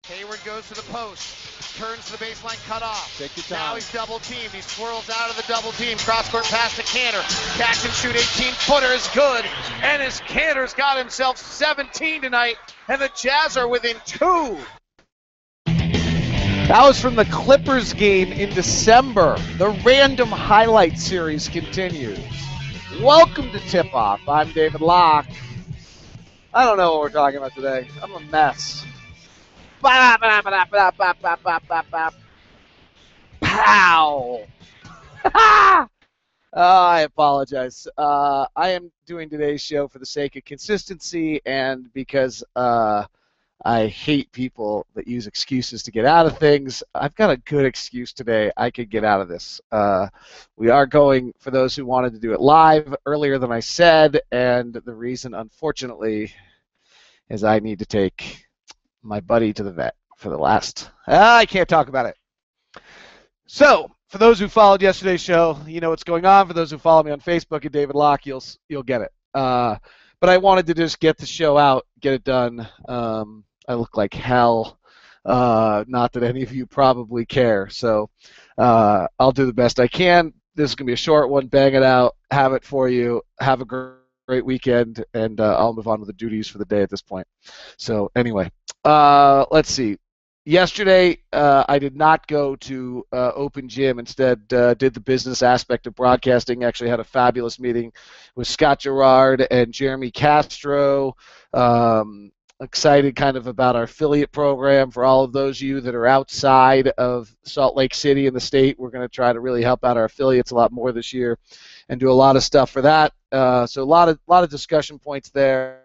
Hayward goes to the post, turns to the baseline, cut off. Take your time. Now he's double teamed. He swirls out of the double team. Cross court pass to Cantor. Catch and shoot 18-footer is good. And his Cantor's got himself 17 tonight. And the Jazz are within 2. That was from the Clippers game in December. The random highlight series continues. Welcome to Tip Off. I'm David Locke. I don't know what we're talking about today. I'm a mess. Pow! I apologize. I am doing today's show for the sake of consistency and because I hate people that use excuses to get out of things. I've got a good excuse today. I could get out of this. We are going, for those who wanted to do it live, earlier than I said, and the reason, unfortunately, is I need to take my buddy to the vet for the last... I can't talk about it. So, for those who followed yesterday's show, you know what's going on. For those who follow me on Facebook at David Locke, you'll get it. But I wanted to just get the show out, get it done. I look like hell. Not that any of you probably care. So I'll do the best I can. This is going to be a short one. Bang it out. Have it for you. Have a great weekend. And I'll move on with the duties for the day at this point. So anyway, let's see. Yesterday, I did not go to Open Gym. Instead, did the business aspect of broadcasting. Actually had a fabulous meeting with Scott Gerard and Jeremy Castro. Excited kind of about our affiliate program for all of those of you that are outside of Salt Lake City in the state. We're going to try to really help out our affiliates a lot more this year and do a lot of stuff for that. So a lot of discussion points there.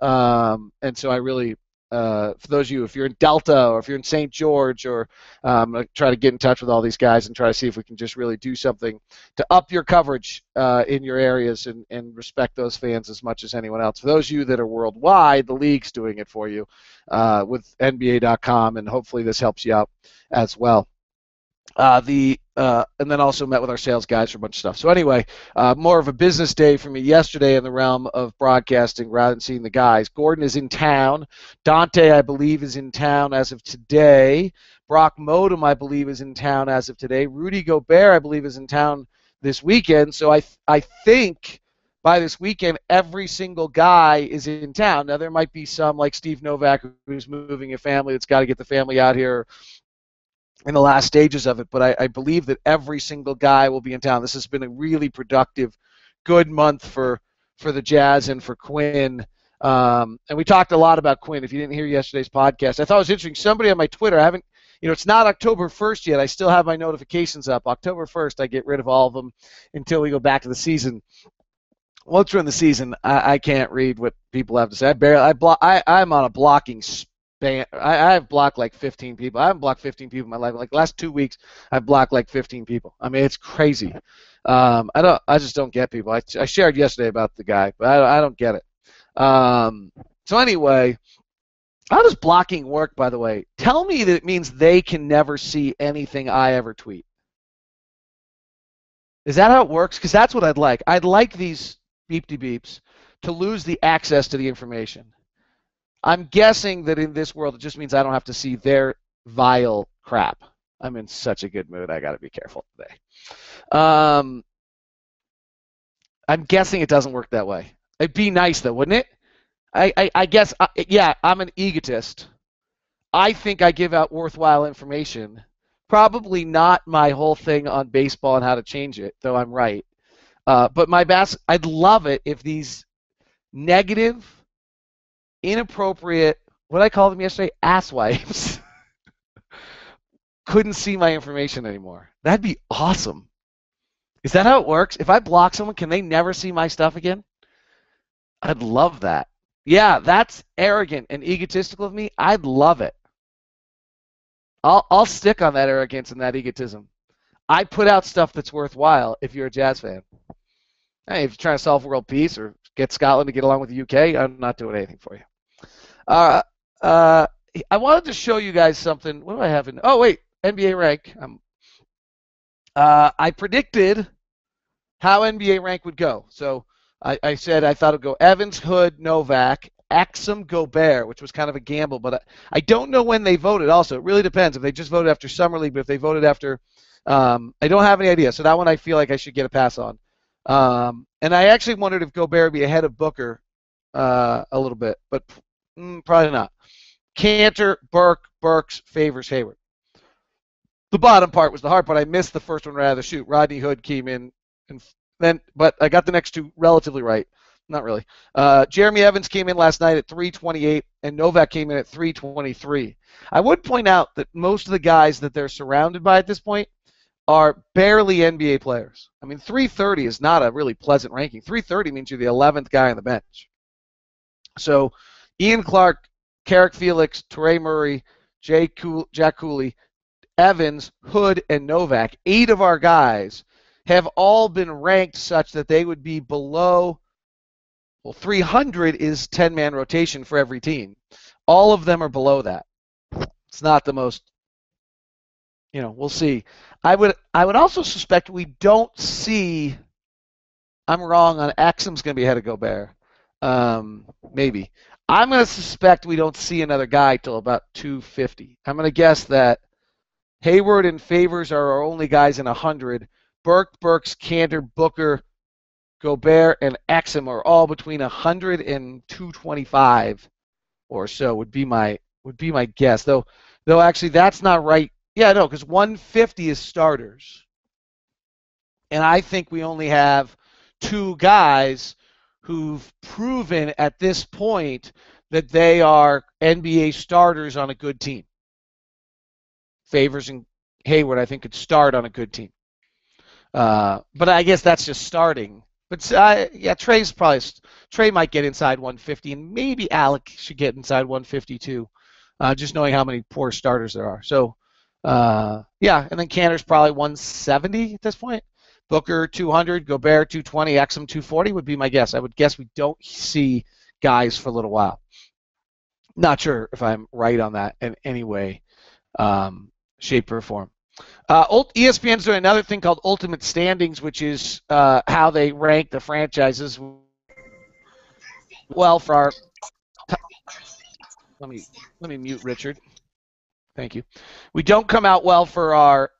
And so I really... for those of you, if you're in Delta or if you're in St. George, or I'm going to try to get in touch with all these guys and try to see if we can just really do something to up your coverage in your areas and respect those fans as much as anyone else. For those of you that are worldwide, the league's doing it for you with NBA.com, and hopefully this helps you out as well. And then also met with our sales guys for a bunch of stuff. So anyway, more of a business day for me yesterday in the realm of broadcasting rather than seeing the guys. Gordon is in town. Dante, I believe, is in town as of today. Brock Modem, I believe, is in town as of today. Rudy Gobert, I believe, is in town this weekend. So I think by this weekend, every single guy is in town. Now, there might be some, like Steve Novak, who's moving a family that's got to get the family out here in the last stages of it, but I believe that every single guy will be in town. This has been a really productive, good month for the Jazz and for Quinn. And we talked a lot about Quinn. If you didn't hear yesterday's podcast, I thought it was interesting. Somebody on my Twitter, I haven't, it's not October 1st yet. I still have my notifications up. October 1st, I get rid of all of them until we go back to the season. Once we're in the season, I can't read what people have to say. I'm on a blocking I've blocked like 15 people. I haven't blocked 15 people in my life. Like the last 2 weeks, I've blocked like 15 people. I mean, it's crazy. I just don't get people. I shared yesterday about the guy, but I don't get it. So anyway, how does blocking work, by the way? Tell me that it means they can never see anything I ever tweet. Is that how it works? Because that's what I'd like. I'd like these beep-de-beeps to lose the access to the information. I'm guessing that in this world, it just means I don't have to see their vile crap. I'm in such a good mood. I got to be careful today. I'm guessing it doesn't work that way. It'd be nice, though, wouldn't it? I guess, yeah, I'm an egotist. I think I give out worthwhile information. Probably not my whole thing on baseball and how to change it, though I'm right. But I'd love it if these negative, inappropriate, what I called them yesterday, asswipes, couldn't see my information anymore. That'd be awesome. Is that how it works? If I block someone, can they never see my stuff again? I'd love that. Yeah, that's arrogant and egotistical of me. I'd love it. I'll stick on that arrogance and that egotism. I put out stuff that's worthwhile if you're a Jazz fan. Hey, if you're trying to solve world peace or get Scotland to get along with the UK, I'm not doing anything for you. I wanted to show you guys something. What do I have in? Oh, wait, NBA rank. I predicted how NBA rank would go. So I said I thought it would go Evans, Hood, Novak, Axum Gobert, which was kind of a gamble, but I don't know when they voted. Also, it really depends if they just voted after Summer League, but if they voted after, I don't have any idea. So that one I feel like I should get a pass on. And I actually wondered if Gobert would be ahead of Booker a little bit, but probably not. Cantor, Burks, Favors, Hayward. The bottom part was the hard part. I missed the first one right out of the chute. Rodney Hood came in, and then, but I got the next two relatively right. Not really. Jeremy Evans came in last night at 328, and Novak came in at 323. I would point out that most of the guys that they're surrounded by at this point are barely NBA players. I mean, 330 is not a really pleasant ranking. 330 means you're the 11th guy on the bench. So Ian Clark, Carrick Felix, Torrey Murray, Jack Cooley, Evans, Hood, and Novak, 8 of our guys have all been ranked such that they would be below, well, 300 is 10-man rotation for every team. All of them are below that. It's not the most, we'll see. I would also suspect we don't see, I'm wrong on Axum's going to be ahead of Gobert. Maybe. I'm going to suspect we don't see another guy till about 250. I'm going to guess that Hayward and Favors are our only guys in 100. Burks, Cantor, Booker, Gobert, and Axum are all between 100 and 225 or so would be my guess. Though actually that's not right. Yeah, no, because 150 is starters. And I think we only have 2 guys who've proven at this point that they are NBA starters on a good team. Favors and Hayward, I think, could start on a good team. But I guess that's just starting. But Trey might get inside 150, and maybe Alec should get inside 150 too, just knowing how many poor starters there are. So, and then Cantor's probably 170 at this point. Booker 200, Gobert 220, Axum 240 would be my guess. I would guess we don't see guys for a little while. Not sure if I'm right on that in any way, shape, or form. ESPN's doing another thing called Ultimate Standings, which is how they rank the franchises. Well, for our let me mute Richard. Thank you. We don't come out well for our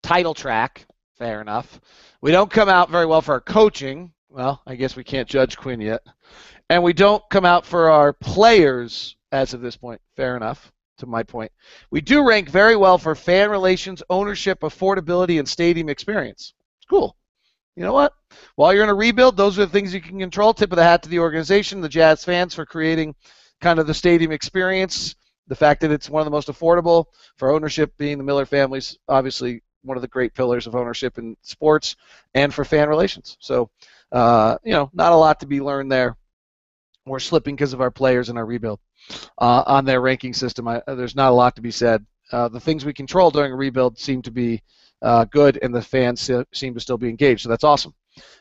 title track. Fair enough. We don't come out very well for our coaching. Well, I guess we can't judge Quinn yet. And we don't come out for our players as of this point. Fair enough. To my point. We do rank very well for fan relations, ownership, affordability, and stadium experience. It's cool. You know what? While you're in a rebuild, those are the things you can control. Tip of the hat to the organization, the Jazz fans, for creating kind of the stadium experience. The fact that it's one of the most affordable, for ownership being the Miller family's obviously one of the great pillars of ownership in sports, and for fan relations. So, not a lot to be learned there. We're slipping because of our players and our rebuild. On their ranking system, there's not a lot to be said. The things we control during a rebuild seem to be good, and the fans seem to still be engaged, so that's awesome.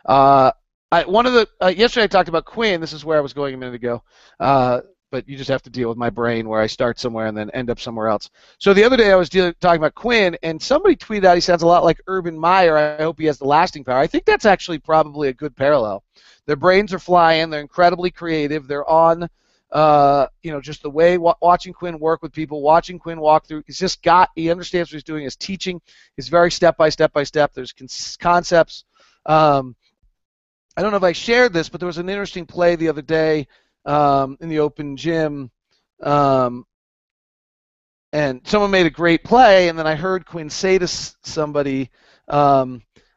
Yesterday I talked about Quinn. This is where I was going a minute ago, but you just have to deal with my brain where I start somewhere and then end up somewhere else. So the other day I was talking about Quinn, and somebody tweeted out he sounds a lot like Urban Meyer. I hope he has the lasting power. I think that's actually probably a good parallel. Their brains are flying. They're incredibly creative. They're on, just the way watching Quinn work with people, watching Quinn walk through. He understands what he's doing. His teaching is very step by step by step. There's concepts. I don't know if I shared this, but there was an interesting play the other day in the open gym, and someone made a great play, and then I heard Quinn say to somebody,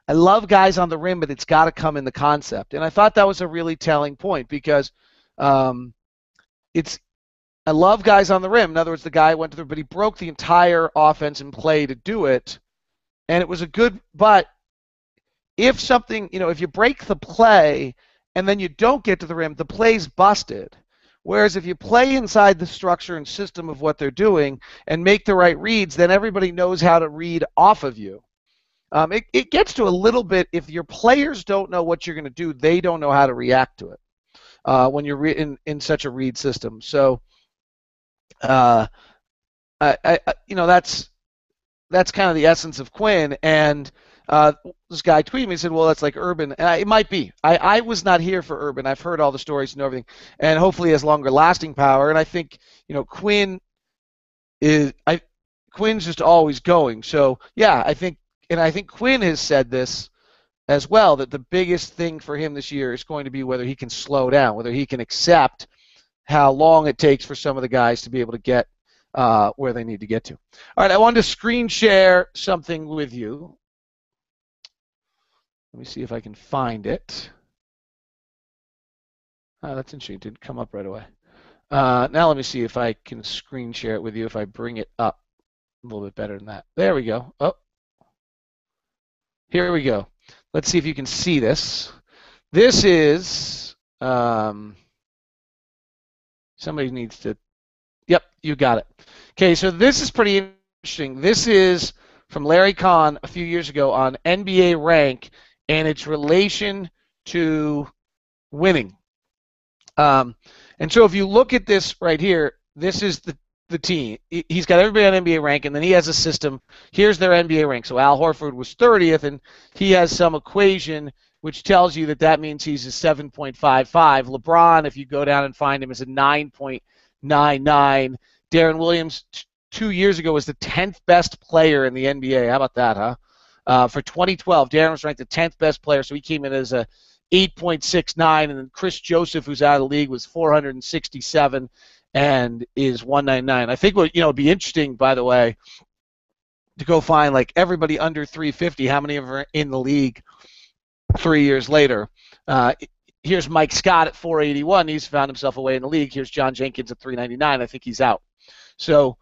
I love guys on the rim, but it's got to come in the concept. And I thought that was a really telling point because I love guys on the rim. In other words, the guy went to but he broke the entire offense and play to do it. And it was but if something, if you break the play and then you don't get to the rim, the play's busted. Whereas if you play inside the structure and system of what they're doing and make the right reads, then everybody knows how to read off of you. It gets to a little bit, if your players don't know what you're going to do, they don't know how to react to it when you're in such a read system. So, that's kind of the essence of Quinn. And this guy tweeted me and said, well, that's like Urban. And it might be. I was not here for Urban. I've heard all the stories and everything. And hopefully he has longer lasting power. And I think, Quinn Quinn's just always going. So, yeah, I think Quinn has said this as well, that the biggest thing for him this year is going to be whether he can slow down, whether he can accept how long it takes for some of the guys to be able to get where they need to get to. All right, I wanted to screen share something with you. Let me see if I can find it. That's interesting. It didn't come up right away. Now let me see if I can screen share it with you if I bring it up a little bit better than that. There we go. Oh, here we go. Let's see if you can see this. This is, somebody needs to, yep, you got it. Okay, so this is pretty interesting. This is from Larry Kahn a few years ago on NBA rank and its relation to winning. And so if you look at this right here, this is the team. He's got everybody on NBA rank, and then he has a system. Here's their NBA rank. So Al Horford was 30th, and he has some equation which tells you that means he's a 7.55. LeBron, if you go down and find him, is a 9.99. Darren Williams 2 years ago was the 10th best player in the NBA. How about that, huh? For 2012, Darren was ranked the 10th best player, so he came in as a 8.69, and then Chris Joseph, who's out of the league, was 467 and is 199. I think what would be interesting, by the way, to go find like everybody under 350. How many of them are in the league 3 years later? Here's Mike Scott at 481. He's found himself away in the league. Here's John Jenkins at 399. I think he's out. So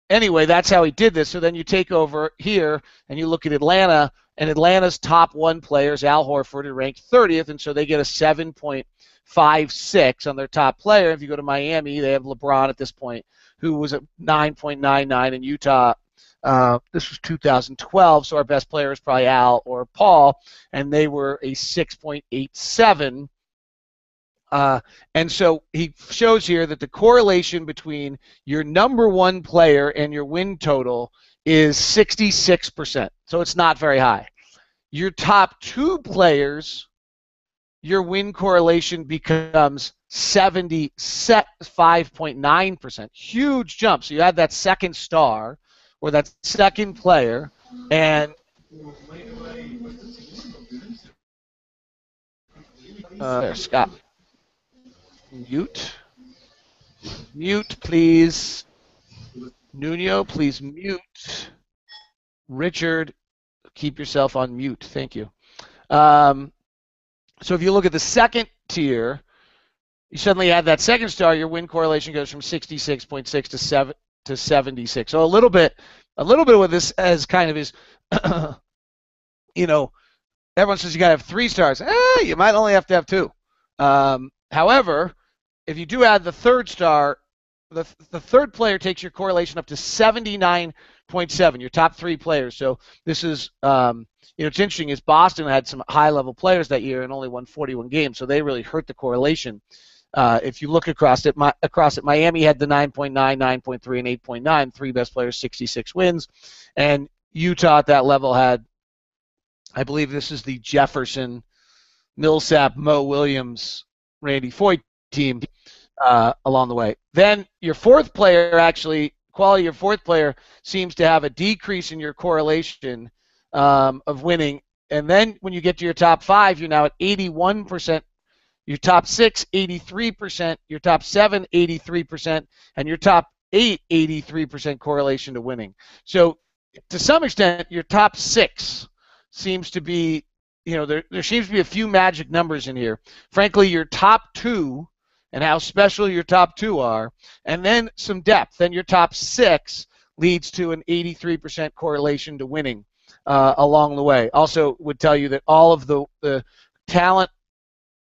anyway, that's how he did this. So then you take over here and you look at Atlanta, and Atlanta's top one players, Al Horford, are ranked 30th, and so they get a 7.56 on their top player. If you go to Miami, they have LeBron at this point, who was at 9.99 in Utah. This was 2012, so our best player is probably Al or Paul, and they were a 6.87. And so he shows here that the correlation between your number one player and your win total is 66%. So it's not very high. Your top two players, your win correlation becomes 75.9%. Huge jump. So you add that second star or that second player, and there, Scott. Mute, please. Nuno, please mute. Richard, keep yourself on mute. Thank you. So if you look at the second tier, you suddenly add that second star, your win correlation goes from 66.6 to 76. So a little bit of what this as kind of is, everyone says you got to have 3 stars. You might only have to have 2. However, if you do add the third star, the third player takes your correlation up to 79.7, your top 3 players. So this is, it's interesting is Boston had some high-level players that year and only won 41 games, so they really hurt the correlation. If you look across it, Miami had the 9.9, 9.3, and 8.9, 3 best players, 66 wins. And Utah at that level had, I believe this is the Jefferson, Millsap, Mo Williams, Randy Foye team along the way. Then your fourth player, quality of your fourth player seems to have a decrease in your correlation of winning. And then when you get to your top 5, you're now at 81%. Your top 6, 83%. Your top 7, 83%. And your top 8, 83% correlation to winning. So to some extent, your top 6 seems to be, there seems to be a few magic numbers in here. Frankly, your top 2 and how special your top 2 are, and then some depth. Then your top 6 leads to an 83% correlation to winning along the way. Also would tell you that all of the talent,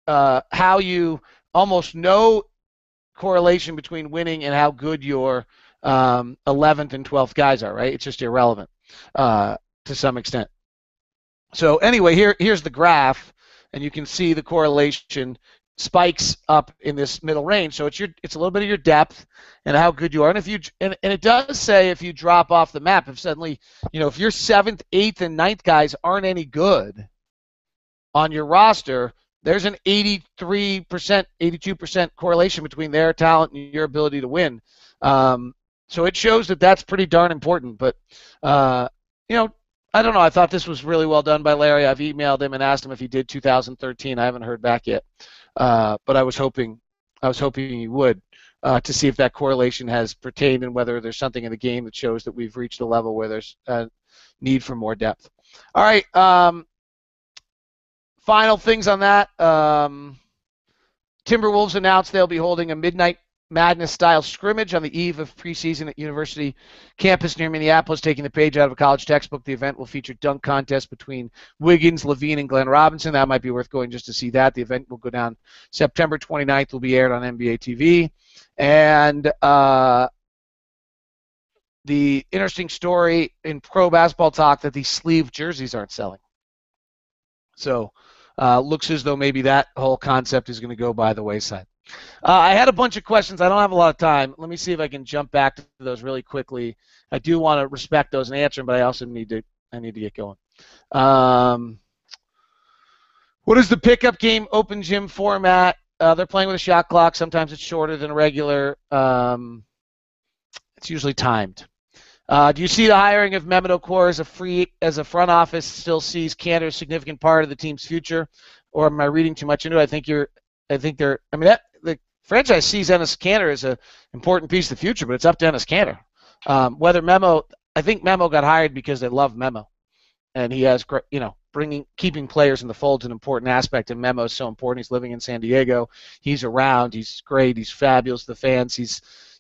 how you almost no correlation between winning and how good your 11th and 12th guys are, right? It's just irrelevant to some extent. So anyway, here's the graph, and you can see the correlation spikes up in this middle range. So it's a little bit of your depth and how good you are. And if you and it does say if you drop off the map, if suddenly if your 7th, 8th, and 9th guys aren't any good on your roster, there's an 83%, 82% correlation between their talent and your ability to win. So it shows that that's pretty darn important. But I don't know. I thought this was really well done by Larry. I've emailed him and asked him if he did 2013. I haven't heard back yet, but I was hoping he would to see if that correlation has pertained and whether there's something in the game that shows that we've reached a level where there's a need for more depth. All right. Final things on that. Timberwolves announced they'll be holding a Midnight Madness-style scrimmage on the eve of preseason at University campus near Minneapolis, taking the page out of a college textbook. The event will feature dunk contests between Wiggins, Levine, and Glenn Robinson. That might be worth going just to see that. The event will go down September 29th. Will be aired on NBA TV. And the interesting story in pro basketball talk that these sleeve jerseys aren't selling. So looks as though maybe that whole concept is going to go by the wayside. I had a bunch of questions. I don't have a lot of time. Let me see if I can jump back to those really quickly. I do want to respect those and answer them, but I also need to get going. What is the pickup game open gym format? They're playing with a shot clock. Sometimes it's shorter than a regular. It's usually timed. Do you see the hiring of Mehmet Okur as a front office still sees Kanter as a significant part of the team's future, or am I reading too much into it? The franchise sees Enes Kanter as an important piece of the future, but it's up to Enes Kanter. I think Memo got hired because they love Memo, and he has, keeping players in the fold is an important aspect, and Memo is so important. He's living in San Diego. He's around. He's great. He's fabulous. The fans.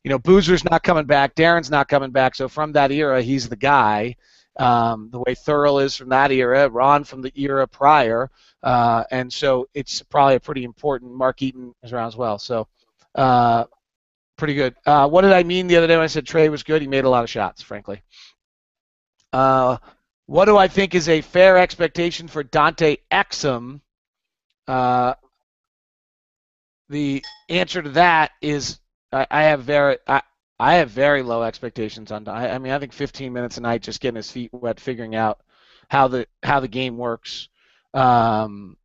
Boozer's not coming back. Darren's not coming back. So from that era, he's the guy. The way Thurl is from that era, Ron from the era prior, and so it's probably a pretty important. Mark Eaton is around as well, so pretty good. What did I mean the other day when I said Trey was good? He made a lot of shots, frankly. What do I think is a fair expectation for Dante Exum? The answer to that is I have very low expectations on. I think 15 minutes a night, just getting his feet wet, figuring out how the game works, and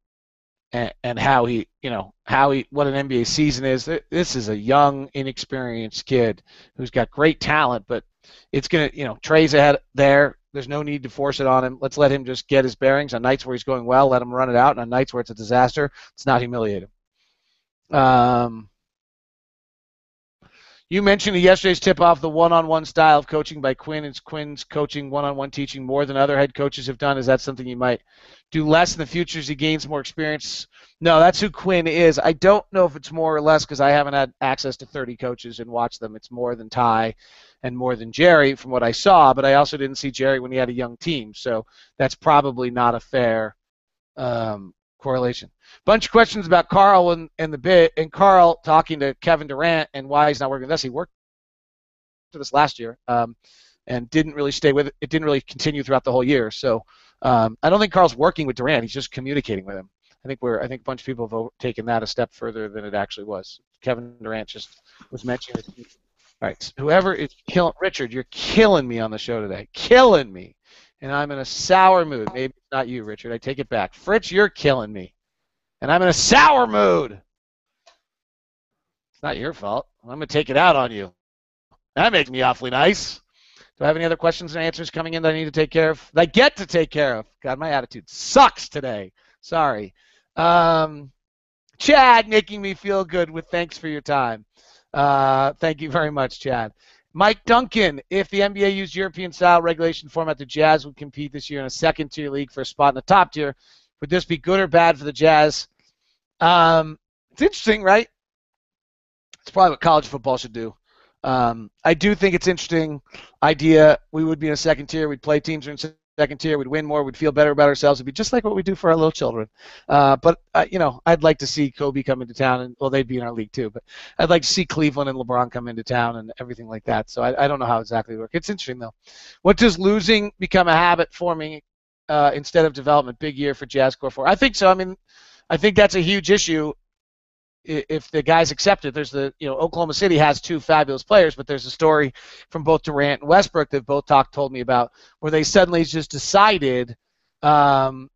how he what an NBA season is. This is a young, inexperienced kid who's got great talent, but it's gonna Trey's ahead there. There's no need to force it on him. Let's let him just get his bearings. On nights where he's going well, let him run it out. And on nights where it's a disaster, let's not humiliate him. You mentioned in yesterday's tip-off the one-on-one style of coaching by Quinn. Is Quinn's coaching one-on-one teaching more than other head coaches have done? Is that something you might do less in the future as he gains more experience? No, that's who Quinn is. I don't know if it's more or less because I haven't had access to 30 coaches and watched them. It's more than Ty and more than Jerry from what I saw, but I also didn't see Jerry when he had a young team, so that's probably not a fair correlation. Bunch of questions about Carl and the bit, and Carl talking to Kevin Durant and why he's not working with us. He worked with us last year and didn't really stay with it. It didn't really continue throughout the whole year. So I don't think Carl's working with Durant. He's just communicating with him. I think a bunch of people have taken that a step further than it actually was. Kevin Durant just was mentioning it. All right, whoever is killing Richard, you're killing me on the show today. Killing me. And I'm in a sour mood. Maybe it's not you, Richard. I take it back. Fritz, you're killing me. And I'm in a sour mood. It's not your fault. I'm going to take it out on you. That makes me awfully nice. Do I have any other questions and answers coming in that I need to take care of? That I get to take care of. God, my attitude sucks today. Sorry. Chad making me feel good with thanks for your time. Thank you very much, Chad. Mike Duncan, if the NBA used European-style regulation format, the Jazz would compete this year in a second-tier league for a spot in the top tier. Would this be good or bad for the Jazz? It's interesting, right? It's probably what college football should do. I do think it's interesting idea. We would be in a second tier. We'd play teams in second tier. We'd win more. We'd feel better about ourselves. It'd be just like what we do for our little children. But I'd like to see Kobe come into town, and well, they'd be in our league too. But I'd like to see Cleveland and LeBron come into town and everything like that. So I don't know how exactly it works. It's interesting though. What does losing become a habit forming instead of development? Big year for Jazz Core 4. I think so. I mean, I think that's a huge issue. if the guys accept it, there's Oklahoma City has two fabulous players, but there's a story from both Durant and Westbrook that both told me about where they suddenly just decided, we're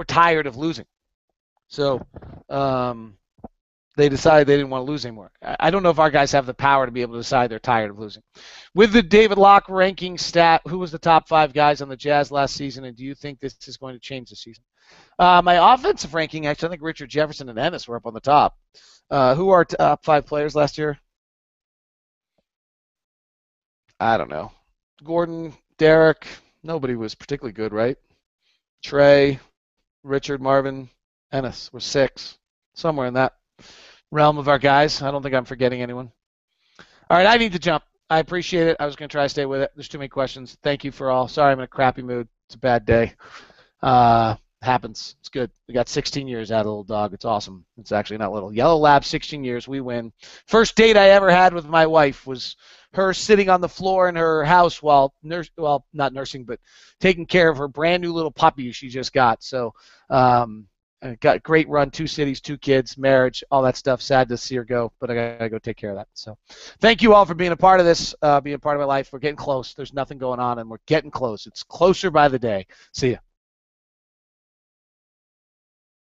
tired of losing. So they decided they didn't want to lose anymore. I don't know if our guys have the power to be able to decide they're tired of losing. With the David Locke ranking stat, who was the top 5 guys on the Jazz last season, and do you think this is going to change this season? My offensive ranking, actually, I think Richard Jefferson and Ennis were up on the top. Who are top 5 players last year? I don't know. Gordon, Derek, nobody was particularly good, right? Trey, Richard, Marvin, Ennis were 6, somewhere in that realm of our guys. I don't think I'm forgetting anyone. All right, I need to jump. I appreciate it. I was going to try to stay with it. There's too many questions. Thank you for all. Sorry, I'm in a crappy mood. It's a bad day. Happens. It's good. We got 16 years out of the little dog. It's awesome. It's actually not little. Yellow Lab, 16 years. We win. First date I ever had with my wife was her sitting on the floor in her house while not nursing, but taking care of her brand new little puppy she just got. So, got a great run, 2 cities, 2 kids, marriage, all that stuff. Sad to see her go, but I gotta go take care of that. So, thank you all for being a part of this, being a part of my life. We're getting close. There's nothing going on, and we're getting close. It's closer by the day. See ya.